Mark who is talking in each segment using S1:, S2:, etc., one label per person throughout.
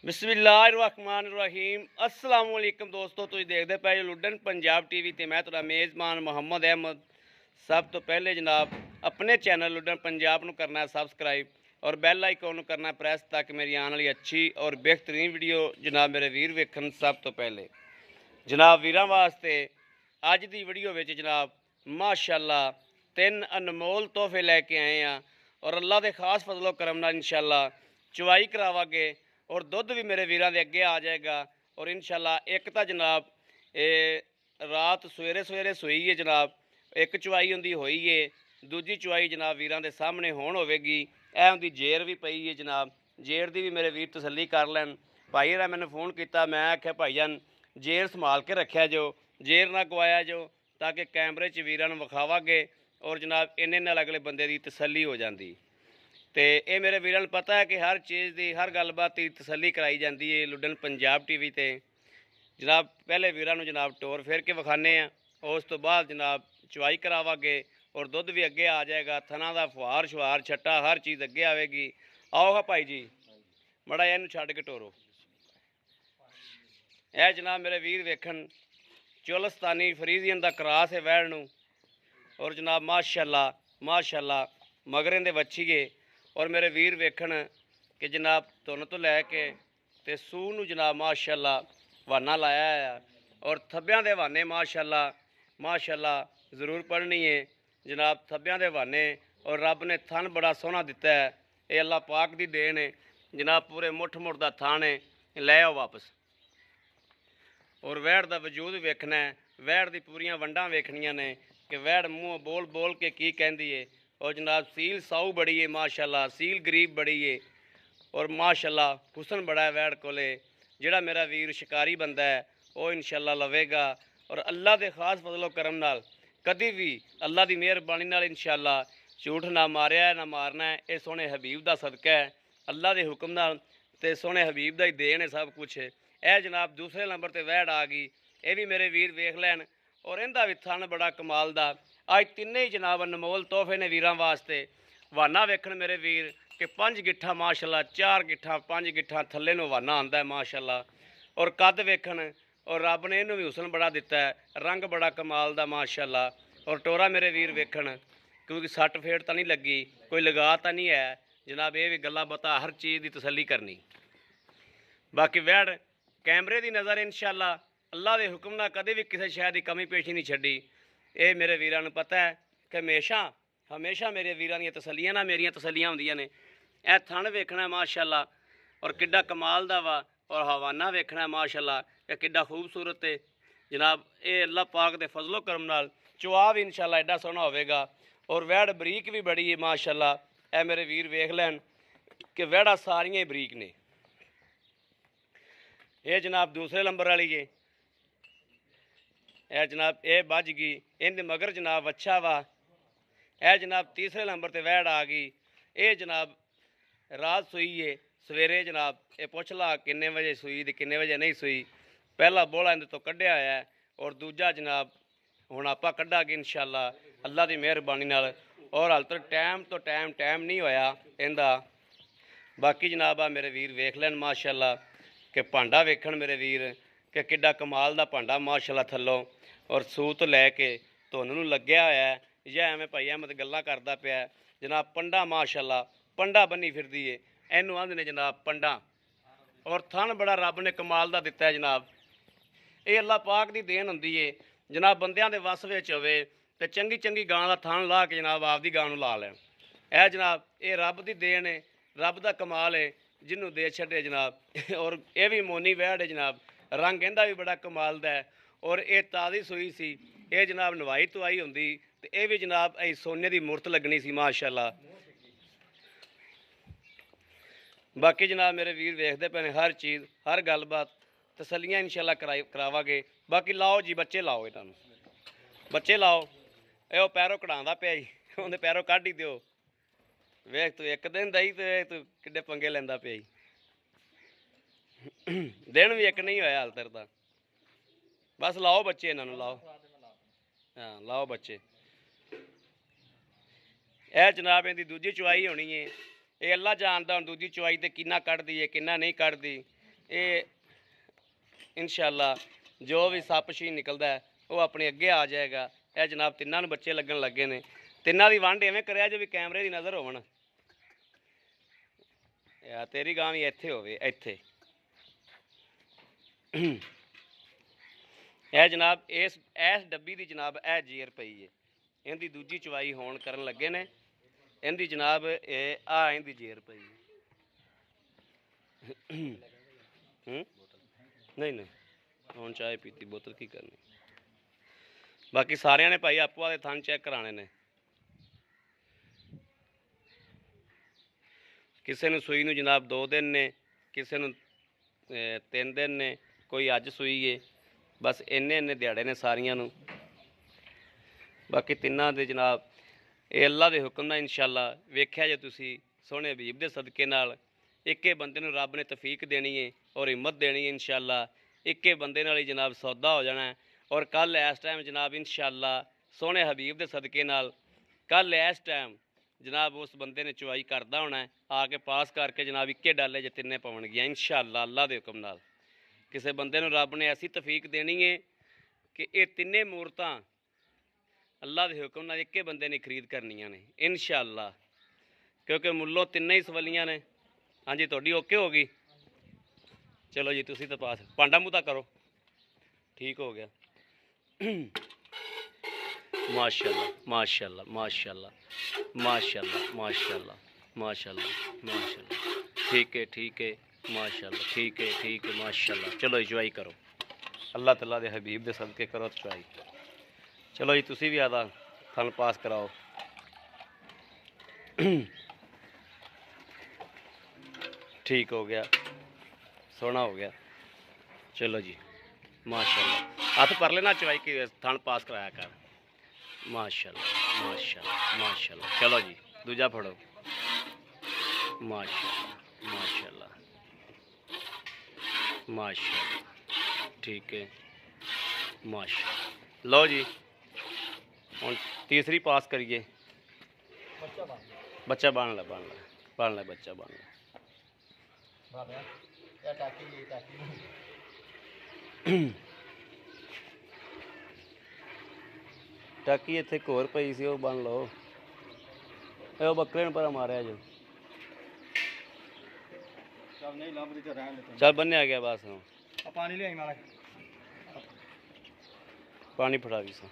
S1: बिस्मिल्लाहिर्रहमानिर्रहीम अस्सलाम वालेकुम दोस्तों, तुम देखते पे जो लुडन पंजाब टीवी ते मैं तुहाडा मेज़बान मुहम्मद अहमद। सब तो पहले जनाब अपने चैनल लुडन पंजाब नूं करना है सबसक्राइब और बैल आइकन नूं करना प्रेस ताकि मेरी आने वाली अच्छी और बेहतरीन वीडियो जनाब मेरे वीर वेखन। सब तो पहले जनाब वीरां वास्ते अज दी वीडियो विच जनाब माशाअल्लाह 3 अनमोल तोहफे लैके आए हैं और अल्लाह के खास फजलो करम नाल इंशाअल्लाह चवाई करावांगे और दुध भी मेरे वीरां दे अगे आ जाएगा। और इंशाअल्लाह एक तो जनाब ये रात सवेरे सवेरे सोई है जनाब, एक चवाई उनकी हुई है, दूजी चवाई जनाब वीरां दे सामने होण होवेगी। ऐ उनकी जेर भी पई है जनाब, जेर की भी मेरे वीर तसल्ली कर लैन। भाई ने मैंने फ़ोन किया, मैं आख्या भाईजान जेर संभाल के रखा जो, जेर ना गवाया जो, ताकि कैमरे च वीरां नूं विखावांगे और जनाब इन्ने नाल अगले बंदे की तसल्ली हो जाती। तो ये मेरे वीरां नूं पता है कि हर चीज़ की हर गलबात की तसल्ली कराई जाती है लुडन पंजाब टीवी ते। जनाब पहले वीरां नूं जनाब टोर फेर के विखाने हैं, उस तो बाद जनाब चवाई करावांगे और दुध भी अगे आ जाएगा। थना का फुहार शुहार छट्टा हर चीज़ अगे आएगी। आओ हा भाई जी मड़ा इनू छड्ड के टोरो। यह जनाब मेरे वीर वेखन चोलस्तानी फरीजियन का क्रास है वैड़ नूं। और जनाब माशाअल्लाह माशाअल्लाह मगरें दे बच्चीए और मेरे वीर वेखन कि जनाब धुन तो लैके ते सूह नूं जनाब माशाअल्लाह वाना लाया है और थब्बियां दे वाने माशाअल्लाह माशाअल्लाह ज़रूर पढ़नी है जनाब। थब्बियां दे वाने और रब ने थन बड़ा सोहना दिता है, ये अल्लाह पाक दी देन है जनाब। पूरे मुठ मुठ दा थन है, लै आओ वापस। और वैड़ का वजूद वेखना है, वैड़ दी पूरियां वंडां वेखनियां ने कि वैड़ मूँह बोल बोल के की कहती है। और जनाब सील साऊ बड़ी है माशाअल्लाह, सील गरीब बड़ी है और माशाअल्लाह हुसन बड़ा है वैड़ कोले। जिहड़ा मेरा वीर शिकारी बंदा है वो इंशाअल्लाह लवेगा और अल्लाह के खास फजलो करम नाल कभी भी अल्लाह की मेहरबानी नाल इंशाअल्लाह झूठ ना मारिया है ना मारना है। ये सोहने हबीब का सदका है, अल्लाह के हुक्म नाल ते सोहने हबीब का ही देन है सब कुछ। यह जनाब दूसरे नंबर पर वैड़ आ गई, ये भी मेरे वीर वेख लैन। और इनका भी थन बड़ा कमाल का। अज तिन्ने ही जनाब अनमोल तोहफे ने वीरां वास्ते। वाना वेखण मेरे वीर कि 5 गिट्ठा माशाअल्लाह, 4 गिट्ठा 5 गिट्ठा थल्ले नूं वाना आंदा है माशाअल्लाह। और कद वेखण और रब ने इनू भी हुसन बड़ा दिता है, रंग बड़ा कमाल का माशाअल्लाह। और टोरा मेरे वीर वेखण क्योंकि सट फेट तो नहीं लगी, कोई लगा तो नहीं है जनाब। ये भी गल्लां बातां हर चीज़ की तसल्ली करनी। बाकी वैड़ कैमरे की नज़र इंशाअल्लाह अल्लाह के हुक्म नाल कभी भी किसी शय की कमी पेशी नहीं छड्डी। ये मेरे वीरां नूं पता है कि हमेशा हमेशा मेरे वीरां दीयां तसल्लियां ना मेरियां तसल्लियां हुंदियां ने। यह थन वेखना माशाअल्लाह और किड्डा कमाल दा वा और हवाना वेखना माशाअल्लाह कि किड्डा खूबसूरत है जनाब। ये अल्लाह पाक दे फजलो करम नाल चुआ भी इंशाअल्लाह एडा सोहना होवेगा। और वैड़ बरीक भी बड़ी है माशाअल्लाह। ए मेरे वीर वेख लैन कि वैड़ा सारियां ही बरीक ने। ये जनाब दूसरे नंबर वाली है, यह जनाब ये बज गई इन मगर जनाब अच्छा वा। यह जनाब तीसरे नंबर पर वैड़ आ गई। ये जनाब रात सुई है सवेरे जनाब ये पुछ ला किन्ने बजे सुई तो किन्ने बजे नहीं सुई। पहला बोला इन्हें तो कढ़िया है और दूजा जनाब हुण आपां कढ़ांगे इंशाअल्लाह अल्लाह की मेहरबानी नाल। और हाल तक टाइम नहीं होया इहदा। बाकी जनाब आ मेरे वीर वेख लैन माशाअल्लाह कि भांडा वेखण मेरे वीर कि किड्डा कमाल का भांडा माशाअल्लाह थल्लों। और सूत लैके धुन नूं लग्या होया है या एवें भाई अहमद गल्लां करदा पिया जनाब। पंडा माशाअल्लाह पंडा बनी फिरदी है, इनू आंदे ने जनाब पंडा। और थन बड़ा रब ने कमाल का दिता है जनाब। ये अल्लाह पाक की देन हुंदी है जनाब, बंदियां दे वस विच होवे ते चंगी चंगी गां का थन ला के जनाब आपदी गां नूं ला लैण। यह जनाब ये रब की देन है, रब का कमाल है जिन्हों दे छड्डे जनाब। और ये भी मोनी वैड़ है जनाब, रंग इहदा भी बड़ा कमाल का है। और ये ताज़ी सूई सी, ये जनाब नवाई धुआई होंदी तो यह भी जनाब अं सोने की मूर्त लगनी सी माशाअल्लाह। बाकी जनाब मेरे वीर वेखते पे ने हर चीज़ हर गलबात तसलियाँ इंशाअल्लाह करावांगे। बाकी लाओ जी बच्चे लाओ, इन्हों बच्चे लाओ। ये पैरों कढ़ांदा पिया जी, उन्हें पैरों कढ़ ही दिओ। वेख तू एक दिन दई तो तू किड्डे पंगे लैंदा पिया जी। दिन भी एक नहीं होया हाल तेरे दा। बस लाओ बच्चे इन्हों लाओ, हाँ लाओ बच्चे। यह जनाब इनकी दूजी चवाई होनी है, ये अल्लाह जानदा हुण दूजी चवाई ते किन्ना कढ़दी है किन्ना नहीं कढ़दी। ਇਹ ਇਨਸ਼ਾਅੱਲਾ ਜੋ ਵੀ ਸੱਪ ਛੀ ਨਿਕਲਦਾ ਹੈ ਉਹ ਆਪਣੇ ਅੱਗੇ ਆ ਜਾਏਗਾ। ਇਹ ਜਨਾਬ ਤਿੰਨਾਂ ਨੂੰ ਬੱਚੇ ਲੱਗਣ ਲੱਗੇ ਨੇ। ਤਿੰਨਾਂ ਦੀ ਵੰਡ ਇਵੇਂ ਕਰਿਆ ਜੋ ਵੀ ਕੈਮਰੇ ਦੀ ਨਜ਼ਰ ਹੋਵਣ। ਯਾ ਤੇਰੀ ਗਾਂ ਵੀ ਇੱਥੇ ਹੋਵੇ, ਇੱਥੇ। ਇਹ ਜਨਾਬ ਇਸ ਡੱਬੀ ਦੀ ਜਨਾਬ ਇਹ ਜੇਰ ਪਈ ਹੈ। ਇਹਦੀ ਦੂਜੀ ਚਵਾਈ ਹੋਣ ਕਰਨ ਲੱਗੇ ਨੇ। ਇਹਦੀ ਜਨਾਬ ਇਹ ਇਹਦੀ ਜੇਰ ਪਈ ਹੈ। ਨਹੀਂ ਹੁਣ ਚਾਹ ਪੀਤੀ, ਬੋਤਲ ਕੀ ਕਰਨੀ। ਬਾਕੀ ਸਾਰਿਆਂ ਨੇ ਭਾਈ ਆਪੋ ਦੇ ਥਣ ਚੈੱਕ ਕਰਾਣੇ ਨੇ। ਕਿਸੇ ਨੂੰ ਸੂਈ ਨੂੰ ਜਨਾਬ 2 ਦਿਨ ਨੇ, ਕਿਸੇ ਨੂੰ 3 ਦਿਨ ਨੇ, ਕੋਈ ਅੱਜ ਸੂਈ ਏ। ਬਸ ਇੰਨੇ ਦਿਹਾੜੇ ਨੇ ਸਾਰੀਆਂ ਨੂੰ। ਬਾਕੀ ਤਿੰਨਾਂ ਦੇ ਜਨਾਬ ਇਹ ਅੱਲਾ ਦੇ ਹੁਕਮ ਨਾਲ ਇਨਸ਼ਾਅੱਲਾ ਵੇਖਿਆ ਜੇ ਤੁਸੀਂ ਸੋਹਣੇ ਹਬੀਬ ਦੇ ਸਦਕੇ ਨਾਲ ਇੱਕੇ ਬੰਦੇ ਨੂੰ ਰੱਬ ਨੇ ਤੌਫੀਕ ਦੇਣੀ ਹੈ ਔਰ ਹਿੰਮਤ ਦੇਣੀ ਹੈ। ਇਨਸ਼ਾਅੱਲਾ ਇੱਕੇ ਬੰਦੇ ਨਾਲ ਹੀ ਜਨਾਬ ਸੌਦਾ ਹੋ ਜਾਣਾ। ਔਰ ਕੱਲ੍ਹ ਇਸ ਟਾਈਮ ਜਨਾਬ ਇਨਸ਼ਾਅੱਲਾ ਸੋਹਣੇ ਹਬੀਬ ਦੇ ਸਦਕੇ ਨਾਲ ਕੱਲ੍ਹ ਇਸ ਟਾਈਮ ਜਨਾਬ ਉਸ ਬੰਦੇ ਨੇ ਚਵਾਈ ਕਰਦਾ ਹੋਣਾ ਆ ਕੇ ਪਾਸ ਕਰਕੇ ਜਨਾਬ ਇੱਕੇ ਡਾਲੇ 'ਚ ਤਿੰਨੇ ਪਵਣਗੀਆਂ ਇਨਸ਼ਾਅੱਲਾ ਅੱਲਾ ਦੇ ਹੁਕਮ ਨਾਲ। ਕਿਸੇ ਬੰਦੇ ਨੂੰ ਰੱਬ ਨੇ ਐਸੀ ਤੌਫੀਕ ਦੇਣੀ ਹੈ ਕਿ ਇਹ ਤਿੰਨੇ ਮੂਰਤਾਂ ਅੱਲਾ ਦੇ ਹੁਕਮ ਨਾਲ ਇੱਕੇ ਬੰਦੇ ਨੇ ਖਰੀਦ ਕਰਨੀਆਂ ਨੇ ਇਨਸ਼ਾਅੱਲਾ। ਕਿਉਂਕਿ ਮੁੱਲੋਂ ਤਿੰਨੇ ਹੀ ਸਵਲੀਆਂ ਨੇ। ਹਾਂਜੀ ਤੁਹਾਡੀ ਓਕੇ ਹੋ ਗਈ। ਚਲੋ ਜੀ ਤੁਸੀਂ ਤਾਂ ਪਾਸ। ਭਾਂਡਾ ਮੂੰਹ ਤਾਂ ਕਰੋ। ਠੀਕ ਹੋ ਗਿਆ। ਮਾਸ਼ਾਅੱਲਾ ਮਾਸ਼ਾਅੱਲਾ ਮਾਸ਼ਾਅੱਲਾ ਮਾਸ਼ਾਅੱਲਾ ਮਾਸ਼ਾਅੱਲਾ ਮਾਸ਼ਾਅੱਲਾ ਮਾਸ਼ਾਅੱਲਾ। ठीक है माशाअल्लाह। ठीक है माशाअल्लाह। चलो इंजॉय करो अल्लाह तआला दे हबीब दे सदके करो इंजॉय। चलो जी तुसी भी आदा थन पास कराओ। ठीक हो गया, सोना हो गया। चलो जी माशाअल्लाह। हाथ पर लेना चवाई की थन पास कराया कर। माशाअल्लाह माशाअल्लाह माशाअल्लाह। चलो जी दूजा फड़ो। माशाअल्लाह माशाअल्लाह माशाअल्लाह। ठीक है माशाअल्लाह। लो जी हम तीसरी पास करिए। बच्चा बन ला बच्चा बन ला। टाकी इत्थे एक होर पई सी, बन लो। ਇਹ ਬੱਕਰੇ ਨੂੰ ਪਰਾ ਮਾਰਿਆ ਜੋ। ਚੱਲ ਬੰਨਿਆ ਗਿਆ ਬਸ। ਹੁਣ ਪਾਣੀ ਲਿਆਈ ਮਾੜਾ। ਪਾਣੀ ਫੜਾ ਵੀ ਸਾ।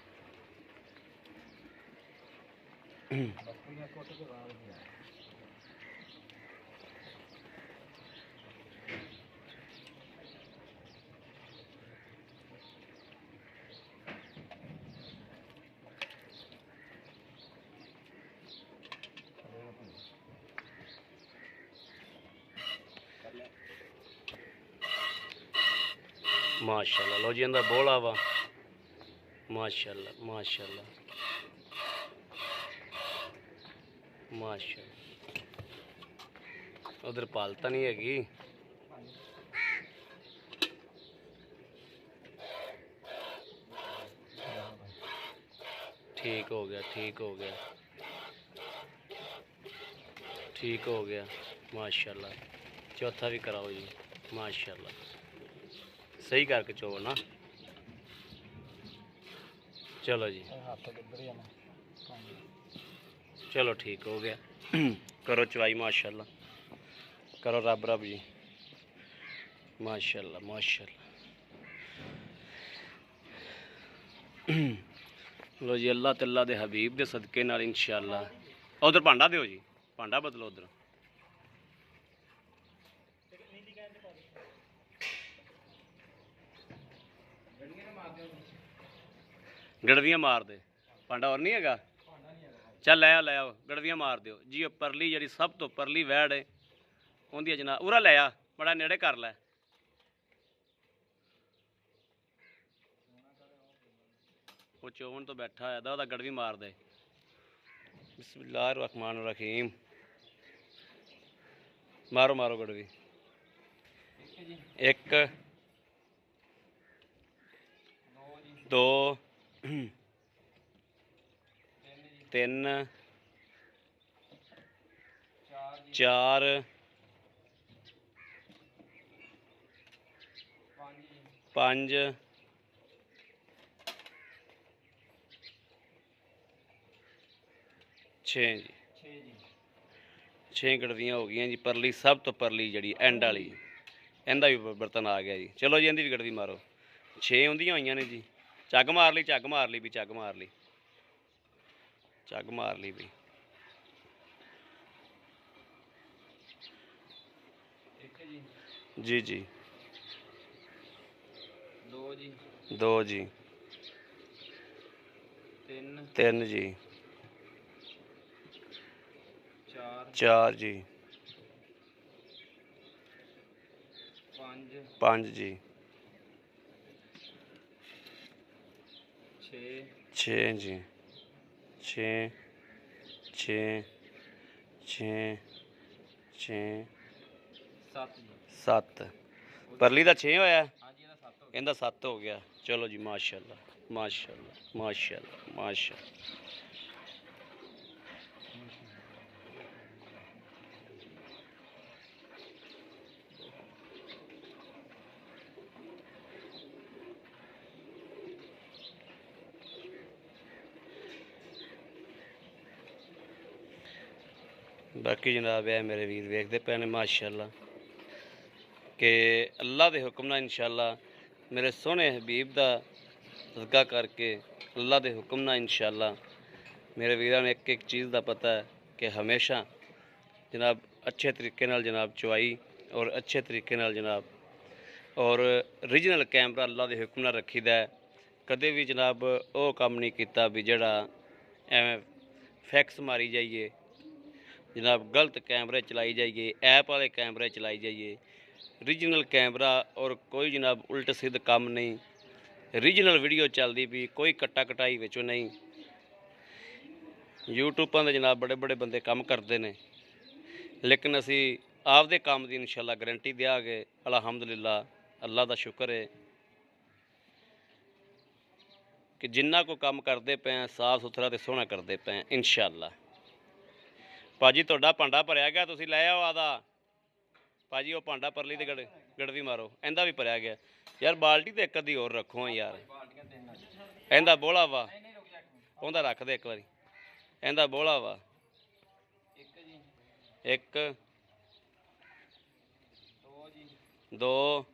S1: माशाअल्लाह। लो जी अंदर बोला वा। माशाअल्लाह माशाअल्लाह माशाअल्लाह। उधर पालता नहीं हैगी। ठीक हो गया ठीक हो गया ठीक हो गया माशाअल्लाह। चौथा भी कराओ जी माशाअल्लाह। सही करके चो ना। चलो जी चलो ठीक हो गया। करो चवाई माशाअल्लाह। करो रब रब जी माशाअल्लाह माशाअल्लाह। लो जी अल्लाह तआला दे हबीब दे सदके नाल इंशाअल्लाह। उधर भांडा दो जी, भांडा बदलो उधर। गड़वियाँ मार दे। भांडा और नहीं हैगा। चल लै आओ गड़वियाँ मार दो जी। परली जी सब तो परली वैड़ है उन्दी जनाब उरा लै आ बड़ा नेड़े कर लै। वो चोवन तो बैठा है दा गड़वी मार दे। बिस्मिल्लाह रहमान रहीम। मारो मारो गड़वी। एक दो तीन चार 5 6 जी 6 गड़वियाँ हो गई जी। परली सब तो परली जी एंड वाली इहदा भी बर्तन आ गया जी। चलो जी इहदी भी गड़वी मारो। 6 आउंदियां होईयां ने जी। झग मार ली भी, झग मार ली, झग मार ली भी। जी जी 2 जी 3 जी 4 जी 5 जी 6 जी 6 6 6 6 7 परली का 6 होया, इहदा 7 हो गया। चलो जी माशाअल्लाह माशाअल्लाह माशाअल्लाह माशाअल्लाह। बाकी जनाब है मेरे वीर वेखते पे ने माशाअल्लाह कि अल्लाह के हुक्म नाल इंशाअल्लाह मेरे सोहने हबीब का सदका करके अल्लाह के हुक्म नाल इंशाअल्लाह मेरे वीरां ने एक चीज़ का पता है कि हमेशा जनाब अच्छे तरीके नाल जनाब चवाई और अच्छे तरीके नाल जनाब और ओरिजिनल कैमरा अल्लाह के हुक्म नाल रखीदा है। कदे भी जनाब वो काम नहीं किया भी जड़ा एवें फैक्स मारी जाइए, जनाब गलत कैमरे चलाई जाइए, ऐप वाले कैमरे चलाई जाइए। ओरिजिनल कैमरा और कोई जनाब उल्ट सिद्ध काम नहीं, ओरिजिनल वीडियो चलती भी, कोई कट्टा कटाई विचों नहीं। यूट्यूबां दे जनाब बड़े बड़े बंदे काम करते हैं, लेकिन असी आपदे काम की इंशाअल्लाह गारंटी देंगे। अलहमदुलिल्लाह अल्लाह का शुक्र है कि जिन्ना को काम करते पे हैं साफ सुथरा तो सोहना करते पे हैं इंशाअल्लाह। भाजी तुहाडा भांडा भरिया गया, तुसीं लै आओ आदा। भाजी वो भांडा परली ते गड़वी मारो, इहदा भी भरिया गया। यार बाल्टी तो एक अद्धी होर रखो यार, इहदा बोला वा उहदा रख दे एक बारी, इहदा बोला वा 1 2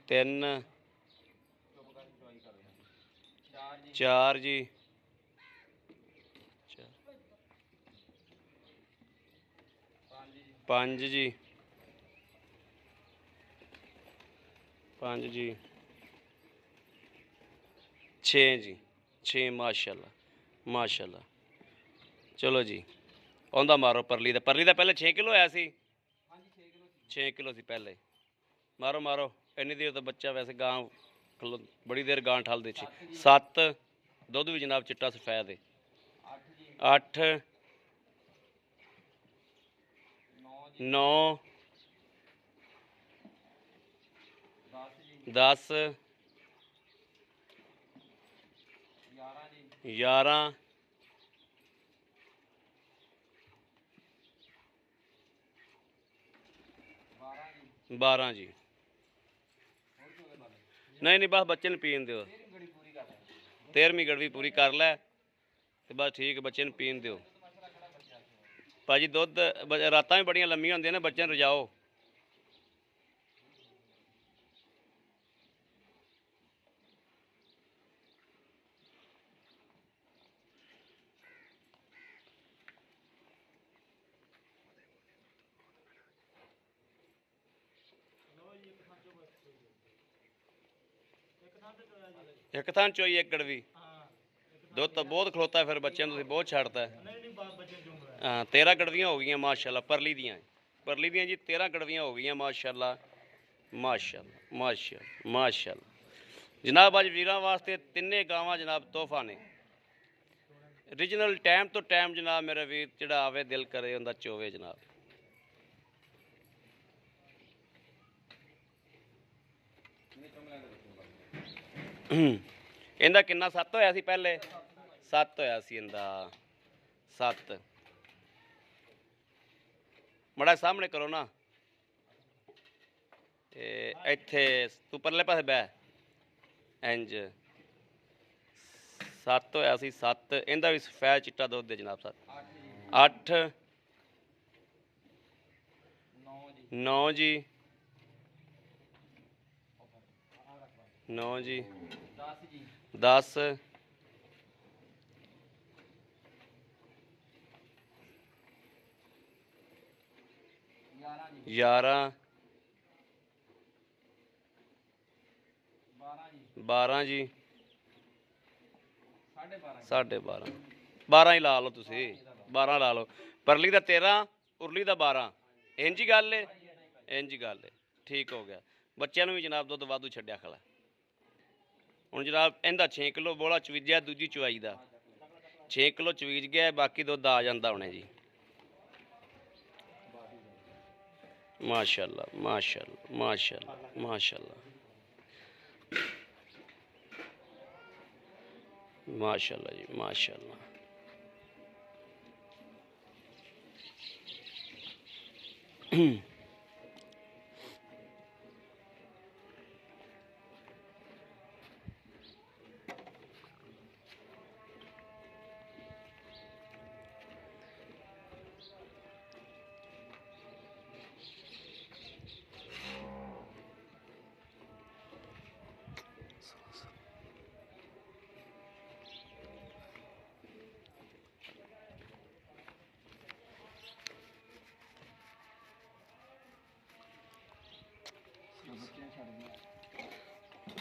S1: 3 4 जी 5 जी 5 जी 6 जी 6 माशाअल्लाह माशाअल्लाह। चलो जी आंदा मारो परली का पहले 6 किलो आया सी, 6 किलो सी पहले। मारो मारो इन्नी देर तो बच्चा वैसे गां बड़ी देर गां ठल दे। 7 दुध भी जनाब चिट्टा सफेद है। 8 9 10 11 12 जी। नहीं बस बच्चे ने पीन दो, 13वीं गड़वी पूरी कर लै तो बस ठीक है, बच्चे ने पीन दो। भाजी दुध रातां भी बड़ियां लम्मियां होंदियां ने, बच्चे रजाओ। एक थान चोई एक गड़वी दुध तो बहुत खलोता है, फिर बच्चों बहुत छाड़ता है। हाँ 13 गड़वियाँ हो गई माशाल्लाह परली दियाँ जी। 13 गड़वियाँ हो गई माशाल्लाह माशाल्लाह माशाल्लाह माशाल्लाह। जनाब अज वीरां वास्ते तिन्ने गावां जनाब तोहफा ने ओरिजिनल टाइम तो टाइम जनाब मेरा वीर जड़ा आवे दिल करे उनका चोवे जनाब। इहदा किन्ना 7 होया सी पहले, 7 होया सी इहदा 7। मड़ा सामने करो ना ਇੱਥੇ ਤੂੰ ਪਰਲੇ ਪਾਸੇ ਬਹਿ ਇੰਜ 7 ਹੋਇਆ ਸੀ 7 ਇਹਦਾ ਵੀ ਸਫੈਦ ਚਿੱਟਾ ਦੁੱਧ ਹੈ ਜਨਾਬ ਸਾਹਿਬ 8 9 ਜੀ 9 ਜੀ 10 11 12 ਜੀ 12.5 12 ਹੀ ਲਾ ਲਓ ਤੁਸੀਂ 12 ਲਾ ਲਓ ਪਰਲੀ ਦਾ 13 ਉਰਲੀ ਦਾ 12 ਇੰਜ ਹੀ ਗੱਲ ਹੈ ਇੰਜ ਹੀ ਗੱਲ ਹੈ ਠੀਕ ਹੋ ਗਿਆ ਬੱਚਿਆਂ ਨੂੰ ਵੀ ਜਨਾਬ ਦੁੱਧ ਵਾਧੂ ਛੱਡਿਆ ਖਲਾ ਹੁਣ ਜਨਾਬ ਇਹਦਾ 6 ਕਿਲੋ ਬੋਲਾ ਚਵੀਜਿਆ ਦੂਜੀ ਚਵਾਈ ਦਾ 6 ਕਿਲੋ ਚਵੀਜ ਗਿਆ ਬਾਕੀ ਦੁੱਧ ਆ ਜਾਂਦਾ ਹੁਣੇ ਜੀ ਮਾਸ਼ਾਅੱਲਾ ਮਾਸ਼ਾਅੱਲਾ ਮਾਸ਼ਾਅੱਲਾ ਮਾਸ਼ਾਅੱਲਾ माशाल्लाह जी माशाल्लाह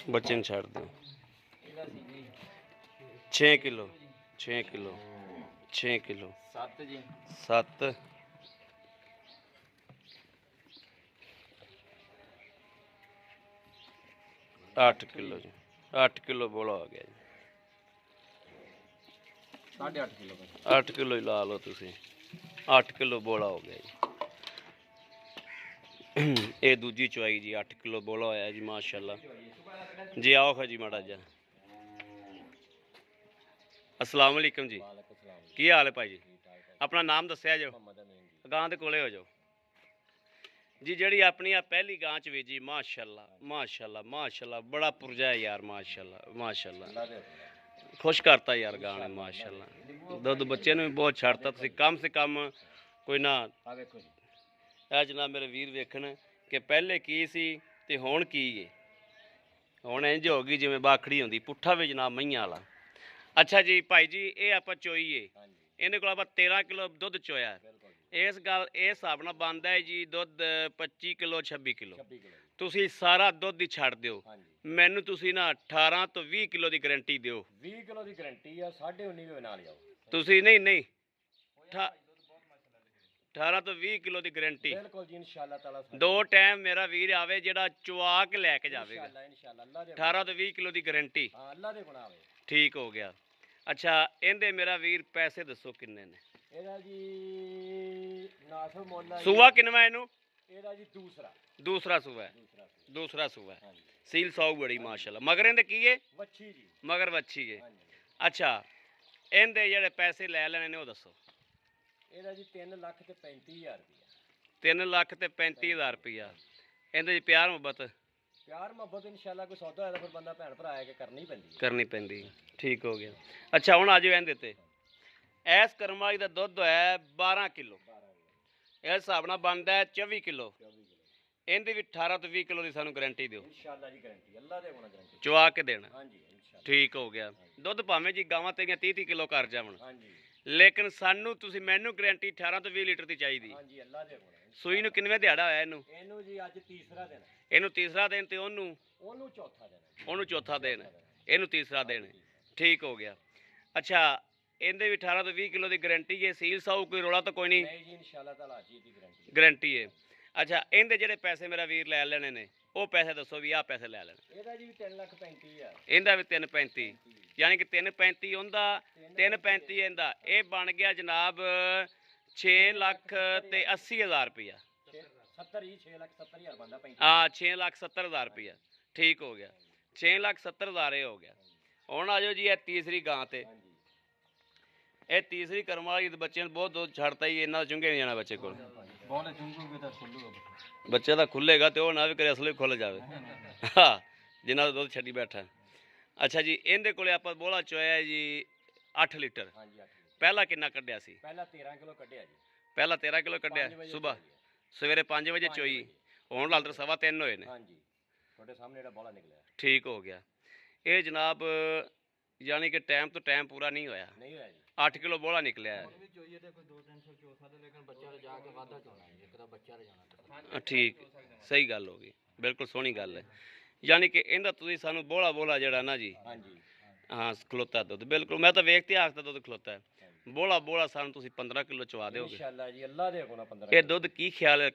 S1: बच्चे ने छाड़ दो 6 किलो 6 किलो 6 किलो 7 जी 7 8 किलो जी 8 किलो बोला हो गया जी 8.5 किलो 8 किलो ही ला लो तुसी 8 किलो बोला हो गया जी ये दूजी चवाई जी 8 किलो बोला होया जी माशाल्लाह जी आओ खा जी माड़ा जा अस्सलाम वालेकुम जी की हाल है भाई जी अपना नाम दस्या जो गां दे कोले हो जाओ जी जड़ी अपनी आ पहली गां च वेजी माशाल्लाह माशाल्लाह माशाल्लाह बड़ा पुरजा है यार माशाल्लाह माशाल्लाह खुश करता यार गां ने माशाल्लाह दुध बच्चे ने भी बहुत छड़ता तुसीं कम से कम कोई ना ਇਹ ਜਨਾਬ ਮੇਰੇ ਵੀਰ ਵੇਖਣ ਕਿ ਪਹਿਲੇ ਕੀ ਸੀ ਤੇ ਹੁਣ ਕੀ ਹੈ ਹੁਣ ਇੰਜ ਹੋ ਗਈ ਜਿਵੇਂ ਬਾਖੜੀ ਹੁੰਦੀ ਪੁੱਠਾ ਵੀ ਜਨਾਬ ਮਈਆਂ ਵਾਲਾ ਅੱਛਾ ਜੀ ਭਾਈ ਜੀ ਇਹ ਆਪਾਂ ਚੋਈਏ ਇਹਦੇ ਕੋਲ ਆਪਾਂ 13 ਕਿਲੋ ਦੁੱਧ ਚੋਇਆ ਇਸ ਗੱਲ ਇਹ ਹਿਸਾਬ ਨਾਲ ਬਣਦਾ ਹੈ ਜੀ ਦੁੱਧ 25 ਕਿਲੋ 26 ਕਿਲੋ ਤੁਸੀਂ ਸਾਰਾ ਦੁੱਧ ਹੀ ਛੱਡ ਦਿਓ ਮੈਨੂੰ ਤੁਸੀਂ ਨਾ 18 ਤੋਂ 20 ਕਿਲੋ ਦੀ ਗਾਰੰਟੀ ਦਿਓ 20 ਕਿਲੋ ਦੀ ਗਾਰੰਟੀ ਆ 19.5 ਵੀ ਨਾਲ ਜਾਓ ਤੁਸੀਂ ਨਹੀਂ 18 ਤੋਂ 20 ਕਿਲੋ ਦੀ ਗਾਰੰਟੀ ਬਿਲਕੁਲ ਜੀ ਇਨਸ਼ਾਅੱਲਾ ਤਾਲਾ ਦੋ ਟਾਈਮ ਮੇਰਾ ਵੀਰ ਆਵੇ ਜਿਹੜਾ ਚੁਆ ਕੇ ਲੈ ਕੇ ਜਾਵੇਗਾ ਇਨਸ਼ਾਅੱਲਾ ਅੱਲਾ ਦੇ 18 ਤੋਂ 20 ਕਿਲੋ ਦੀ ਗਾਰੰਟੀ ਹਾਂ ਅੱਲਾ ਦੇ ਗੁਨਾਹ ਵੇ ਠੀਕ ਹੋ ਗਿਆ ਅੱਛਾ ਇਹਦੇ ਮੇਰਾ ਵੀਰ ਪੈਸੇ ਦੱਸੋ ਕਿੰਨੇ ਨੇ ਇਹਦਾ ਜੀ ਨਾਸਰ ਮੋਲਾ ਸੂਆ ਕਿੰਨਵਾ ਇਹਨੂੰ ਇਹਦਾ ਜੀ ਦੂਸਰਾ ਸੂਆ ਹੈ ਦੂਸਰਾ ਸੂਆ ਹੈ ਸੀਲ ਸੌ ਬੜੀ ਮਾਸ਼ਾਅੱਲਾ ਮਗਰ ਇਹਦੇ ਕੀ ਹੈ ਵੱਛੀ ਜੀ ਮਗਰ ਵੱਛੀ ਹੈ ਅੱਛਾ ਇਹਦੇ ਜਿਹੜੇ ਪੈਸੇ ਲੈ ਲੈਣੇ ਨੇ ਉਹ ਦੱਸੋ ਇਹਦਾ ਜੀ 3 ਲੱਖ ਤੇ 35,000 ਰੁਪਇਆ 3 ਲੱਖ ਤੇ 35,000 ਰੁਪਇਆ ਇਹਦੇ ਜੀ ਪਿਆਰ ਮੁਹੱਬਤ ਇਨਸ਼ਾਅੱਲਾ ਕੋਈ ਸੌਦਾ ਹੋਇਆ ਤਾਂ ਫਿਰ ਬੰਦਾ ਭੈਣ ਭਰਾ ਆ ਕੇ ਕਰਨੀ ਪੈਂਦੀ ਠੀਕ ਹੋ ਗਿਆ ਅੱਛਾ ਹੁਣ ਆ ਜਾਓ ਇਹਦੇ ਤੇ ਐਸ ਕਰਮ ਵਾਲੀ ਦਾ ਦੁੱਧ ਹੋਇਆ 12 ਕਿਲੋ ਇਸ ਹਿਸਾਬ ਨਾਲ ਬਣਦਾ 24 ਕਿਲੋ ਇਹਦੀ ਵੀ 18 ਤੋਂ 20 ਕਿਲੋ ਦੀ ਸਾਨੂੰ ਗਾਰੰਟੀ ਦਿਓ ਇਨਸ਼ਾਅੱਲਾ ਜੀ ਗਾਰੰਟੀ ਅੱਲਾ ਦੇ ਹੋਣਾ ਗਾਰੰਟੀ ਚਵਾ ਕੇ ਦੇਣਾ ਹਾਂਜੀ ਇਨਸ਼ਾਅੱਲਾ ਠੀਕ ਹੋ ਗਿਆ ਦੁੱਧ ਭਾਵੇਂ ਜੀ ਗਾਵਾਂ ਤੇਰੀਆਂ 30 ਕਿਲੋ ਕਰ ਜਾਵਣ ਹਾਂਜੀ ਲੇਕਿਨ ਸਾਨੂੰ ਤੁਸੀਂ ਮੈਨੂੰ ਗਾਰੰਟੀ 18 ਤੋਂ 20 ਲੀਟਰ ਦੀ ਚਾਹੀਦੀ ਹਾਂਜੀ ਅੱਲਾ ਦੇ ਹੋਣਾ ਸੂਈ ਨੂੰ ਕਿੰਨਵੇਂ ਦਿਹਾੜਾ ਹੋਇਆ ਇਹਨੂੰ ਜੀ ਅੱਜ ਤੀਸਰਾ ਦਿਨ ਇਹਨੂੰ ਤੀਸਰਾ ਦਿਨ ਤੇ ਉਹਨੂੰ ਚੌਥਾ ਦਿਨ ਇਹਨੂੰ ਤੀਸਰਾ ਦਿਨ ਠੀਕ ਹੋ ਗਿਆ ਅੱਛਾ ਇਹਦੇ ਵੀ 18 ਤੋਂ 20 ਕਿਲੋ ਦੀ ਗਾਰੰਟੀ ਹੈ ਸੀਲ ਸਾਊ ਕੋਈ ਰੋਲਾ ਤਾਂ ਕੋਈ ਨਹੀਂ ਜੀ ਇਨਸ਼ਾਅੱਲਾ ਤਾਲਾ ਜੀ ਦੀ ਗਾਰੰਟੀ ਹੈ ਅੱਛਾ ਇਹਦੇ ਜਿਹੜੇ ਪੈਸੇ ਮੇਰਾ ਵੀਰ ਲੈ ਲੈਣੇ ਨੇ ਉਹ ਪੈਸੇ ਦੱਸੋ ਵੀ ਆਹ ਪੈਸੇ ਲੈ ਲੈਣੇ ਇਹਦਾ ਜੀ 3,35,000 ਇਹਦਾ ਵੀ 3,35 ਯਾਨੀ ਕਿ 3,35 ਉਹਦਾ 3,35 ਇਹਦਾ ਇਹ ਬਣ ਗਿਆ ਜਨਾਬ 6 ਲੱਖ ਤੇ 80,000 ਰੁਪਇਆ 6,70,000 ਬਣਦਾ 35 ਹਾਂ 6,70,000 ਰੁਪਇਆ ਠੀਕ ਹੋ ਗਿਆ 6,70,000 ਇਹ ਹੋ ਗਿਆ ਹੁਣ ਆ ਜਾਓ ਜੀ ਇਹ ਤੀਸਰੀ ਗਾਂ ਤੇ ਇਹ ਤੀਸਰੀ ਕਰਮ ਵਾਲੀ ਬੱਚੇ ਨੂੰ ਬਹੁਤ ਦੁੱਧ ਛੱਡਤਾ ਹੀ ਇਹਨਾਂ ਚੁੰਗੇ ਨਹੀਂ ਜਾਣਾ ਬੱਚੇ ਕੋਲ
S2: ਬੋਲੇ ਚੁੰਗੂਗੇ ਤਾਂ ਖੁੱਲੂਗਾ
S1: ਬੱਚਾ ਤਾਂ ਖੁੱਲੇਗਾ ਤੇ ਉਹ ਨਾ ਵੀ ਕਰੇ ਅਸਲੇ ਖੁੱਲ ਜਾਵੇ ਹਾਂ ਜਿੰਨਾ ਦਾ ਦੁੱਧ ਛੱਡੀ ਬੈਠਾ। ਅੱਛਾ ਜੀ, ਇਹਦੇ ਕੋਲੇ ਆਪਾਂ ਬੋਲਾ ਚੋਇਆ ਜੀ 8 ਲੀਟਰ।
S2: ਹਾਂਜੀ 8
S1: ਪਹਿਲਾਂ ਕਿੰਨਾ ਕੱਢਿਆ ਸੀ?
S2: ਪਹਿਲਾਂ 13 ਕਿਲੋ ਕੱਢਿਆ ਜੀ।
S1: ਪਹਿਲਾਂ 13 ਕਿਲੋ ਕੱਢਿਆ ਸਵੇਰ ਸਵੇਰੇ 5 ਵਜੇ ਚੋਈ। ਹੁਣ ਹਾਲ ਤਾਂ 3:15 ਹੋਏ ਨੇ।
S2: ਹਾਂਜੀ ਤੁਹਾਡੇ ਸਾਹਮਣੇ ਜਿਹੜਾ ਬੋਲਾ ਨਿਕਲਿਆ
S1: ਠੀਕ ਹੋ ਗਿਆ। ਇਹ ਜਨਾਬ ਯਾਨੀ ਕਿ ਟਾਈਮ ਤੋਂ ਟਾਈਮ ਪੂਰਾ ਨਹੀਂ ਹੋਇਆ।
S2: ਨਹੀਂ ਹੋਇਆ ਜੀ।
S1: 8 ਕਿਲੋ ਬੋਲਾ ਨਿਕਲਿਆ ਹੈ।
S2: ਵੀ ਚੋਈਏ ਤੇ ਕੋਈ 2-300 ਚੋ ਸਕਦੇ ਲੇਕਿਨ ਬੱਚਾ ਤੇ ਜਾ ਕੇ ਵਾਧਾ ਚੋਣਾ ਹੈ ਇੱਕ ਤਾਂ ਬੱਚਾ ਤੇ ਜਾਣਾ।
S1: ਠੀਕ ਸਹੀ ਗੱਲ ਹੋ ਗਈ, ਬਿਲਕੁਲ ਸੋਹਣੀ ਗੱਲ ਹੈ। ਯਾਨੀ ਕਿ ਇਹਦਾ ਤੁਸੀਂ ਸਾਨੂੰ ਬੋਲਾ ਜਿਹੜਾ ਨਾ ਜੀ
S2: ਹਾਂਜੀ
S1: ਹਾਂ ਖਲੋਤਾ ਦੁੱਧ ਬਿਲਕੁਲ ਮੈਂ ਤਾਂ ਵੇਖ ਤੇ ਆਖਦਾ ਦੁੱਧ ਖਲੋਤਾ ਹੈ। ਬੋਲਾ ਸਾਨੂੰ ਤੁਸੀਂ 15 ਕਿਲੋ ਚਵਾ ਦਿਓਗੇ
S2: ਇਨਸ਼ਾਅੱਲਾ ਜੀ। ਅੱਲਾ ਦੇ ਕੋਲ 15
S1: ਇਹ ਦੁੱਧ ਕੀ ਖਿਆਲ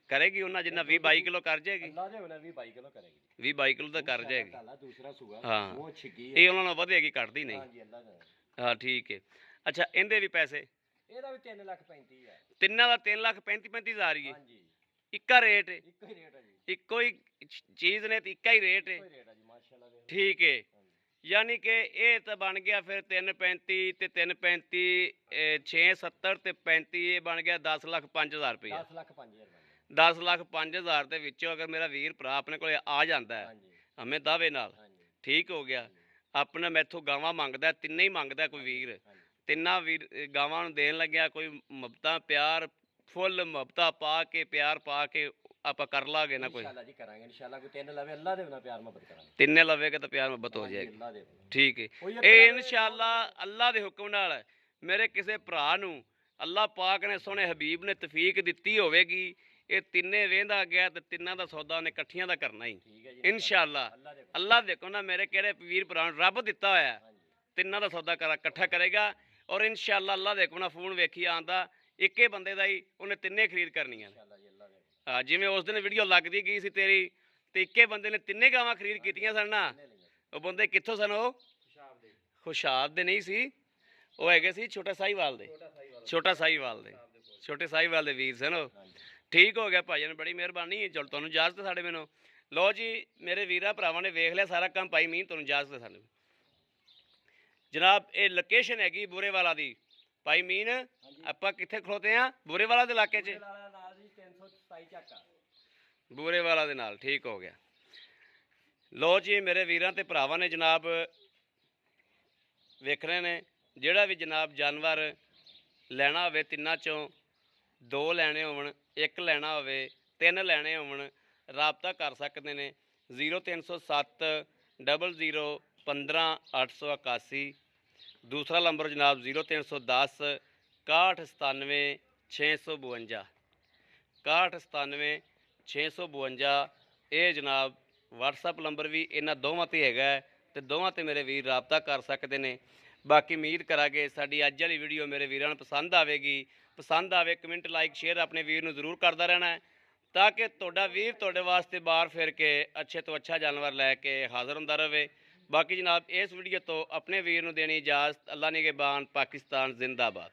S1: ਕਰੇਗੀ ਉਹਨਾਂ ਜਿੰਨਾ 20-22 ਕਿਲੋ ਕਰ ਜਾਏਗੀ?
S2: ਅੱਲਾ ਦੇ ਕੋਲ 20-22 ਕਿਲੋ ਕਰੇਗੀ।
S1: 20-22 ਕਿਲੋ ਤਾਂ ਕਰ ਜਾਏਗੀ।
S2: ਤਾਲਾ ਦੂਸਰਾ ਸੂਆ
S1: ਹਾਂ
S2: ਉਹ ਛਿੱਗੀ
S1: ਇਹ ਉਹਨਾਂ ਨਾਲ ਵਧੇਗੀ ਘਟਦੀ ਨਹੀਂ।
S2: ਹਾਂਜੀ ਅੱਲਾ ਦੇ
S1: ਹਾਂ ਠੀਕ ਹੈ। ਅੱਛਾ ਇਹਦੇ ਵੀ ਪੈਸੇ?
S2: ਇਹਦਾ ਵੀ 3,35,000 ਹੈ।
S1: ਤਿੰਨਾਂ ਦਾ 3,35,000 ਹੀ ਹੈ।
S2: ਹਾਂਜੀ
S1: ਇੱਕਾ ਰੇਟ ਹੈ?
S2: ਇੱਕੋ ਹੀ ਰੇਟ ਹੈ ਜੀ।
S1: ਇੱਕੋ ਹੀ ਚੀਜ਼ ਨੇ ਤੇ ਇੱਕਾ ਹੀ ਰੇਟ ਹੈ।
S2: ਇੱਕੋ ਹੀ ਰੇਟ ਹੈ ਜੀ ਮਾਸ਼ਾਅੱਲਾ ਦੇ।
S1: ਠੀਕ ਹੈ। ਯਾਨੀ ਕਿ ਇਹ ਤਾਂ ਬਣ ਗਿਆ ਫਿਰ 3,35 ਤੇ 3,35 6,70 ਤੇ 35 ਇਹ ਬਣ ਗਿਆ 10,05,000 ਰੁਪਇਆ।
S2: 10,05,000
S1: 10,05,000 ਦੇ ਵਿੱਚੋਂ ਅਗਰ ਮੇਰਾ ਵੀਰ ਭਰਾ ਆਪਣੇ ਕੋਲੇ ਆ ਜਾਂਦਾ ਹੈ
S2: ਹਾਂਜੀ
S1: ਹਮੇ ਦਾਅਵੇ ਨਾਲ,
S2: ਹਾਂਜੀ
S1: ਠੀਕ ਹੋ ਗਿਆ। ਆਪਣਾ ਮੈਥੋਂ ਗਾਵਾਂ ਮੰਗਦਾ, ਤਿੰਨੇ ਹੀ ਮੰਗਦਾ ਕੋਈ ਵੀਰ,
S2: ਹਾਂਜੀ
S1: ਤਿੰਨਾਂ ਵੀਰ ਗਾਵਾਂ ਨੂੰ ਦੇਣ ਲੱਗਿਆ ਕੋਈ ਮੁਹੱਬਤਾਂ ਪਿਆਰ ਫੁੱਲ ਮੁਹੱਬਤਾਂ ਪਾ ਕੇ ਪਿਆਰ ਪਾ ਕੇ ਆਪਾਂ ਕਰ ਲਾਂਗੇ ਨਾ ਕੋਈ
S2: ਇਨਸ਼ਾਅੱਲਾ ਜੀ ਕਰਾਂਗੇ ਇਨਸ਼ਾਅੱਲਾ ਕੋਈ ਤਿੰਨ ਲਵੇ ਅੱਲਾ ਦੇ ਨਾਲ ਪਿਆਰ ਮੁਹੱਬਤ ਕਰਾਂਗੇ।
S1: ਤਿੰਨੇ ਲਵੇਗਾ ਤਾਂ ਪਿਆਰ ਮੁਹੱਬਤ ਹੋ
S2: ਹਾਂਜੀ,
S1: ਜਾਏਗੀ।
S2: ਅੱਲਾ ਦੇ
S1: ਠੀਕ ਹੈ।
S2: ਉਹੀ
S1: ਇਹ ਇਨਸ਼ਾਅੱਲਾ ਅੱਲਾ ਦੇ ਹੁਕਮ ਨਾਲ ਮੇਰੇ ਕਿਸੇ ਭਰਾ ਨੂੰ ਅੱਲਾ ਪਾਕ ਨੇ ਸੋਹਣੇ ਹਬੀਬ ਨੇ ਤੌਫੀਕ ਦਿੱਤੀ ਹੋਵੇਗੀ ਇਹ ਤਿੰਨੇ ਵੇਂਦਾ ਗਿਆ ਤੇ ਤਿੰਨਾਂ ਦਾ ਸੌਦਾ ਉਹਨੇ ਇਕੱਠੀਆਂ ਦਾ ਕਰਨਾ ਹੀ
S2: ਠੀਕ ਹੈ ਜੀ
S1: ਇਨਸ਼ਾਅੱਲਾ।
S2: ਅੱਲਾ ਦੇ
S1: ਅੱਲਾ ਦੇਖੋ ਨਾ ਮੇਰੇ ਕਿਹੜੇ ਵੀਰ ਭਰਾ ਨੂੰ ਰੱਬ ਦਿੱਤਾ ਹੋਇਆ
S2: ਹਾਂਜੀ
S1: ਤਿੰਨਾਂ ਦਾ ਸੌਦਾ ਇਕੱਠਾ ਕਰੇਗਾ ਔਰ ਇਨਸ਼ਾਅੱਲਾ ਅੱਲਾ ਦੇਖੋ ਨਾ ਫੋਨ ਵੇਖੀ ਆਂਦਾ ਇੱਕੇ ਬੰਦੇ ਦਾ ਹੀ ਉਹਨੇ ਤਿੰਨੇ ਖਰੀਦ ਕਰਨੀਆਂ ਨੇ।
S2: ਇਨਸ਼ਾਅੱਲਾ ਜੀ ਅੱਲਾ ਦੇ
S1: ਹਾਂ ਜਿਵੇਂ ਉਸ ਦਿਨ ਵੀਡੀਓ ਲੱਗਦੀ ਗਈ ਸੀ ਤੇਰੀ ਤੇ ਇੱਕੇ ਬੰਦੇ ਨੇ ਤਿੰਨੇ ਗਾਵਾਂ ਖਰੀਦ ਕੀਤੀਆਂ ਸਨ ਨਾ।
S2: ਕਿੰਨੇ ਲਈਆਂ
S1: ਉਹ ਬੰਦੇ ਕਿੱਥੋਂ ਸਨ? ਉਹ
S2: ਪਿਸ਼ਾਬ ਦੇ
S1: ਖੁਸ਼ਾਬ ਦੇ ਨਹੀਂ ਸੀ, ਉਹ ਹੈਗੇ ਸੀ ਛੋਟਾ ਸਾਹੀਵਾਲ ਦੇ। ਛੋਟਾ ਸਾਹੀਵਾਲ ਦੇ ਛੋਟੇ ਸਾਹੀਵਾਲ ਦੇ ਵੀਰ ਸਨ ਉਹ।
S2: ਹਾਂਜੀ
S1: ਠੀਕ ਹੋ ਗਿਆ ਭਾਈ ਜਾਨ, ਬੜੀ ਮਿਹਰਬਾਨੀ। ਚਲ ਤੁਹਾਨੂੰ ਇਜਾਜ਼ਤ ਹੈ ਸਾਡੇ ਮੈਨੂੰ। ਲਓ ਜੀ ਮੇਰੇ ਵੀਰਾਂ ਭਰਾਵਾਂ ਨੇ ਵੇਖ ਲਿਆ ਸਾਰਾ ਕੰਮ। ਭਾਈ ਮੀਨ ਤੁਹਾਨੂੰ ਇਜਾਜ਼ਤ ਹੈ ਸਾਨੂੰ ਜਨਾਬ। ਇਹ ਲੋਕੇਸ਼ਨ ਹੈਗੀ ਬੂਰੇਵਾਲਾ ਦੀ। ਭਾਈ ਮੀਨ ਆਪਾਂ ਕਿੱਥੇ ਖਲੋਤੇ ਆ? ਬੂਰੇਵਾਲਾ ਦੇ ਇਲਾਕੇ 'ਚ।
S2: ਨਾਲ ਜੀ 327 ਚੱਕਾ
S1: ਬੂਰੇਵਾਲਾ ਦੇ ਨਾਲ। ਠੀਕ ਹੋ ਗਿਆ। ਲਓ ਜੀ ਮੇਰੇ ਵੀਰਾਂ ਤੇ ਭਰਾਵਾਂ ਨੇ ਜਨਾਬ ਵੇਖ ਰਹੇ ਨੇ ਜਿਹੜਾ ਵੀ ਜਨਾਬ ਜਾਨਵਰ ਲੈਣਾ ਹੋਵੇ ਤਿੰਨਾਂ ਚੋਂ 2 ਲੈਣੇ ਹੋਣ, 1 ਲੈਣਾ ਹੋਵੇ, 3 ਲੈਣੇ ਹੋਣ, ਰਾਬਤਾ ਕਰ ਸਕਦੇ ਨੇ 0307 00 15 881। ਦੂਸਰਾ ਨੰਬਰ ਜਨਾਬ 0310 6197 652 6197 652। ਇਹ ਜਨਾਬ WhatsApp ਨੰਬਰ ਵੀ ਇਹਨਾਂ ਦੋਵਾਂ 'ਤੇ ਹੈਗਾ ਤੇ ਦੋਵਾਂ 'ਤੇ ਮੇਰੇ ਵੀਰ ਰਾਬਤਾ ਕਰ ਸਕਦੇ ਨੇ। ਬਾਕੀ ਉਮੀਦ ਕਰਾਂਗੇ ਸਾਡੀ ਅੱਜ ਵਾਲੀ ਵੀਡੀਓ ਮੇਰੇ ਵੀਰਾਂ ਨੂੰ ਪਸੰਦ ਆਵੇਗੀ। ਪਸੰਦ ਆਵੇ ਕਮੈਂਟ ਲਾਈਕ ਸ਼ੇਅਰ ਆਪਣੇ ਵੀਰ ਨੂੰ ਜ਼ਰੂਰ ਕਰਦਾ ਰਹਿਣਾ ਤਾਂ ਕਿ ਤੁਹਾਡਾ ਵੀਰ ਤੁਹਾਡੇ ਵਾਸਤੇ ਬਾਹਰ ਫਿਰ ਕੇ ਅੱਛੇ ਤੋਂ ਅੱਛਾ ਜਾਨਵਰ ਲੈ ਕੇ ਹਾਜ਼ਰ ਹੁੰਦਾ ਰਹੇ। ਬਾਕੀ ਜਨਾਬ ਇਸ ਵੀਡੀਓ ਤੋਂ ਆਪਣੇ ਵੀਰ ਨੂੰ ਦੇਣੀ ਇਜਾਜ਼ਤ। ਅੱਲਾ ਨਿਗਹਿਬਾਨ। ਪਾਕਿਸਤਾਨ ਜ਼ਿੰਦਾਬਾਦ।